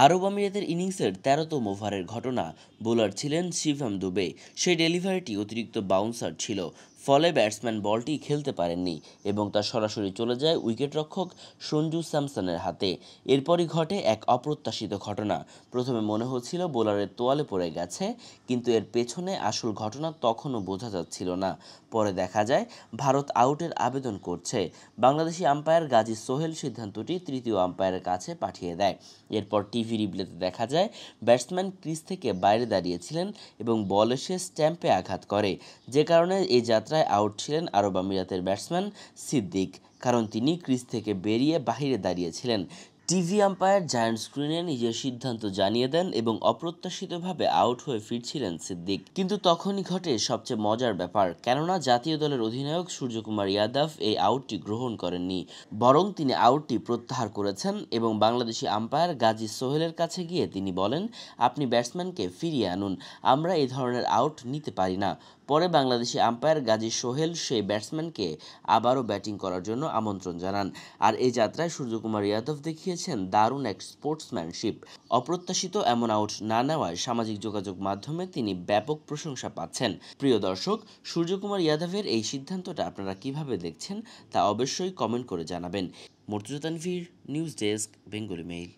আরব আমিরাতের ইনিংসের ১৩তম ওভারের ঘটনা। বোলার ছিলেন শিভম দুবে। সেই ডেলিভারিটি অতিরিক্ত বাউন্সার ছিল, ফলে ব্যাটসম্যান বলটি খেলতে পারেননি এবং তা সরাসরি চলে যায় উইকেটরক্ষক সঞ্জু স্যামসনের হাতে। এরপরই ঘটে এক অপ্রত্যাশিত ঘটনা। প্রথমে মনে হচ্ছিল বোলারের তোয়ালে পড়ে গেছে, কিন্তু এর পেছনে আসল ঘটনা তখনও বোঝা যাচ্ছিল না। পরে দেখা যায় ভারত আউটের আবেদন করছে। বাংলাদেশি আম্পায়ার গাজী সোহেল সিদ্ধান্তটি তৃতীয় আম্পায়ারের কাছে পাঠিয়ে দেয়। এরপর টিভি রিপ্লেতে দেখা যায় ব্যাটসম্যান ক্রিজ থেকে বাইরে দাঁড়িয়েছিলেন এবং বল এসে স্ট্যাম্পে আঘাত করে, যে কারণে এই যাত্রায় আউট ছিলেন আরব আমিরাতের ব্যাটসম্যান সিদ্দিক, কারণ তিনি ক্রিজ থেকে বেরিয়ে বাহিরে দাঁড়িয়েছিলেন। টিভি আম্পায়ার জায়ান্ট স্ক্রিনে নিজের সিদ্ধান্ত জানিয়ে দেন এবং অপ্রত্যাশিতভাবে আউট হয়ে ফিরছিলেন সিদ্দিক। কিন্তু তখনই ঘটে সবচেয়ে মজার ব্যাপার, কেননা জাতীয় দলের অধিনায়ক সূর্যকুমার যাদব এই আউটটি গ্রহণ করেননি, বরং তিনি আউটটি প্রত্যাহার করেছেন এবং বাংলাদেশি আম্পায়ার গাজী সোহেলের কাছে গিয়ে তিনি বলেন, আপনি ব্যাটসম্যানকে ফিরিয়ে আনুন, আমরা এই ধরনের আউট নিতে পারি না। পরে বাংলাদেশি আম্পায়ার গাজী সোহেল সেই ব্যাটসম্যানকে আবারও ব্যাটিং করার জন্য আমন্ত্রণ জানান। আর এই যাত্রায় সূর্যকুমার যাদব দেখিয়েছেন দারুণ এক স্পোর্টসম্যানশিপ। অপ্রত্যাশিত এমন আউট না নেওয়ায় সামাজিক যোগাযোগ মাধ্যমে তিনি ব্যাপক প্রশংসা পাচ্ছেন। প্রিয় দর্শক, সূর্যকুমার যাদবের এই সিদ্ধান্তটা আপনারা কিভাবে দেখছেন তা অবশ্যই কমেন্ট করে জানাবেন। Murtaza Tanvir, news desk, Bengali mail.